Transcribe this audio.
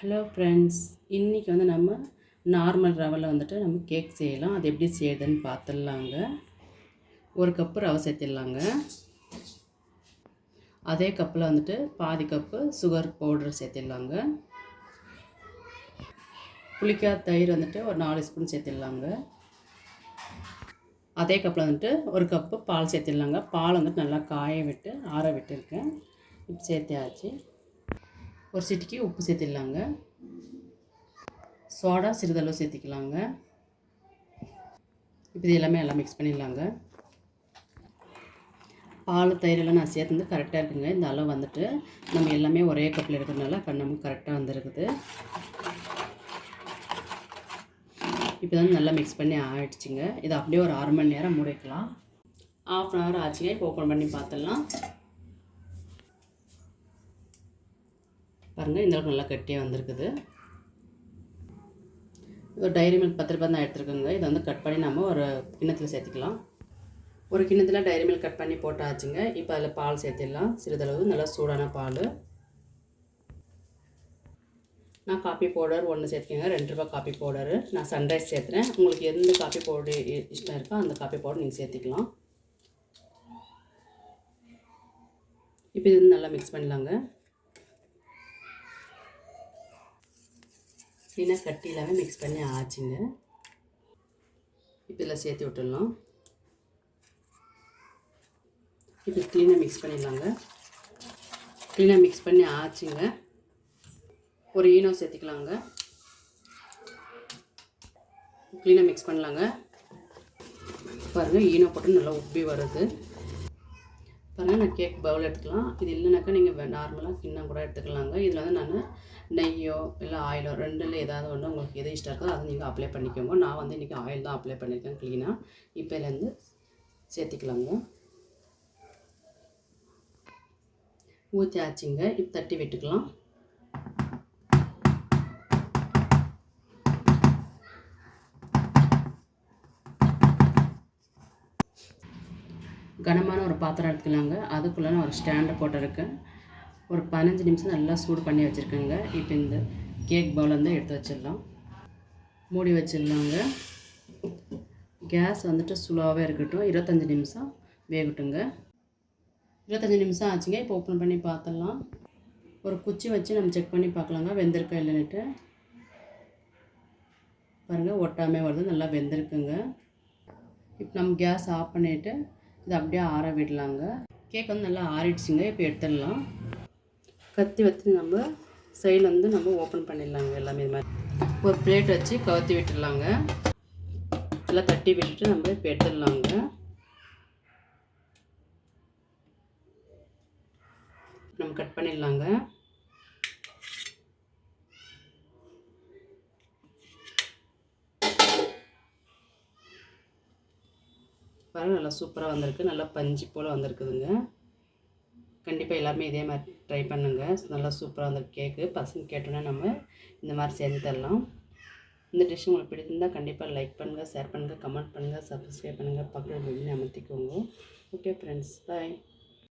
Hello friends, இன்றைக்கி வந்து நம்ம நார்மல் ரவையில் வந்துட்டு நம்ம கேக் செய்யலாம். அது எப்படி செய்யுதுன்னு பார்த்துடலாங்க. ஒரு கப்பு ரவை சேர்த்திடலாங்க. அதே கப்பில் வந்துட்டு பாதி கப்பு சுகர் பவுடர் சேர்த்திடலாங்க. புளிக்காத தயிர் வந்துட்டு ஒரு 4 ஸ்பூன் சேர்த்திடலாங்க. அதே கப்பில் வந்துட்டு ஒரு கப்பு பால் சேர்த்திடலாங்க. பால் வந்துட்டு நல்லா காய விட்டு ஆற விட்டுருக்கேன். இப்போ சேர்த்தியாச்சு. ஒரு சிட்டிக்கு உப்பு சேர்த்திடலாங்க. சோடா சிறிதளவு சேர்த்திக்கலாங்க. இப்போ இது எல்லாமே நல்லா மிக்ஸ் பண்ணிடலாங்க. பால் தயிரெல்லாம் நான் சேர்த்து கரெக்டாக இருக்குங்க. இந்த அளவு வந்துட்டு நம்ம எல்லாமே ஒரே கப்பில் இருக்கிறதுனால நமக்கு கரெக்டாக வந்துருக்குது. இப்போ வந்து நல்லா மிக்ஸ் பண்ணி ஆகிடுச்சிங்க. இதை அப்படியே ஒரு 1/2 மணி நேரம் மூடிக்கலாம். 1/2 hour ஆச்சுங்க. இப்போ ஓப்பன் பண்ணி பார்த்துடலாம். பாருங்கள், இந்த அளவுக்கு நல்லா கட்டியாக வந்திருக்குது. ஒரு டைரி மில்க் 10 ரூபாய் தான் எடுத்துருக்கோங்க. இதை வந்து கட் பண்ணி நம்ம ஒரு கிண்ணத்தில் சேர்த்துக்கலாம். ஒரு கிண்ணத்தில் டைரி மில்க் கட் பண்ணி போட்டாச்சுங்க. இப்போ அதில் பால் சேர்த்திடலாம். சிறிதளவு நல்லா சூடான பால். நான் காப்பி பவுடர் 1 சேர்த்துக்கேங்க. 2 ரூபாய் காப்பி பவுடரு. நான் சன்ரைஸ் சேர்த்துறேன். உங்களுக்கு எந்த காப்பி பவுடர் இஷ்டம் இருக்கோ அந்த காப்பி பவுடர் நீங்கள் சேர்த்திக்கலாம். இப்போ இது வந்து நல்லா மிக்ஸ் பண்ணலாங்க. க்ளீனாக கட்டி எல்லாமே மிக்ஸ் பண்ணி ஆச்சுங்க. இப்போ இதில் சேர்த்து விட்டுடலாம். இப்போ க்ளீனாக மிக்ஸ் பண்ணிடலாங்க. க்ளீனாக மிக்ஸ் பண்ணி ஆச்சுங்க. ஒரு ஈனோ சேர்த்துக்கலாங்க. க்ளீனாக மிக்ஸ் பண்ணலாங்க. பாருங்கள், ஈனோ போட்டு நல்லா உப்பி வருது. பாருங்கள், நான் கேக் பவுல் எடுத்துக்கலாம். இது இல்லைனாக்கா நீங்கள் நார்மலாக கிண்ணம் கூட எடுத்துக்கலாங்க. இதில் வந்து நான் நெய்யோ இல்லை ஆயிலோ ரெண்டில் ஏதாவது ஒன்று உங்களுக்கு எது இஷ்டம் இருக்கோ அதை நீங்கள் அப்ளை பண்ணிக்கோங்க. நான் வந்து இன்றைக்கி ஆயில் தான் அப்ளை பண்ணியிருக்கேன் க்ளீனாக. இப்போ இதுலேருந்து சேர்த்திக்கலாங்க. ஊற்றி ஆச்சுங்க. இப்போ தட்டி விட்டுக்கலாம். கனமான ஒரு பாத்திரம் எடுத்துக்கலாங்க. அதுக்குள்ளே நான் ஒரு ஸ்டாண்டை போட்டிருக்கேன். ஒரு 15 நிமிஷம் நல்லா சூடு பண்ணி வச்சுருக்கேங்க. இப்போ இந்த கேக் பவுல் வந்து எடுத்து வச்சிடலாம். மூடி வச்சிடலாங்க. கேஸ் வந்துட்டு ஸ்லோவாகவே இருக்கட்டும். 25 நிமிஷம் வேகட்டுங்க. 25 நிமிஷம் ஆச்சுங்க. இப்போ ஓப்பன் பண்ணி பார்த்துடலாம். ஒரு குச்சி வச்சு நம்ம செக் பண்ணி பார்க்கலாங்க வெந்திருக்கா இல்லைன்னுட்டு. பாருங்கள், ஒட்டாமே வருது. நல்லா வெந்திருக்குங்க. இப்போ நம்ம கேஸ் ஆஃப் பண்ணிவிட்டு இதை அப்படியே ஆற விடலாங்க. கேக் வந்து நல்லா ஆறிடுச்சுங்க. இப்போ எடுத்துடலாம். கத்தி வச்சு நம்ம சைடில் வந்து நம்ம ஓப்பன் பண்ணிடலாங்க. எல்லாமே இது மாதிரி ஒரு பிளேட் வச்சு கவுத்தி விட்டுடலாங்க. நல்லா தட்டி விட்டுட்டு நம்ம இப்போ எடுத்துடலாங்க. நம்ம கட் பண்ணிடலாங்க. பாருங்கள், நல்லா சூப்பராக வந்திருக்கு. நல்லா பஞ்சு போல் வந்திருக்குதுங்க. கண்டிப்பாக எல்லாருமே இதே மாதிரி ட்ரை பண்ணுங்கள். நல்லா சூப்பராக வந்திருக்கு கேக்கு. பசங்க கேட்டோன்னே நம்ம இந்த மாதிரி செஞ்சு தரலாம். இந்த டிஷ் உங்களுக்கு பிடிச்சிருந்தால் கண்டிப்பாக லைக் பண்ணுங்கள், ஷேர் பண்ணுங்கள், கமெண்ட் பண்ணுங்கள், சப்ஸ்கிரைப் பண்ணுங்கள், பக்கத்தில் பெல் அமர்த்திக்கோங்க. ஓகே ஃப்ரெண்ட்ஸ், பாய்.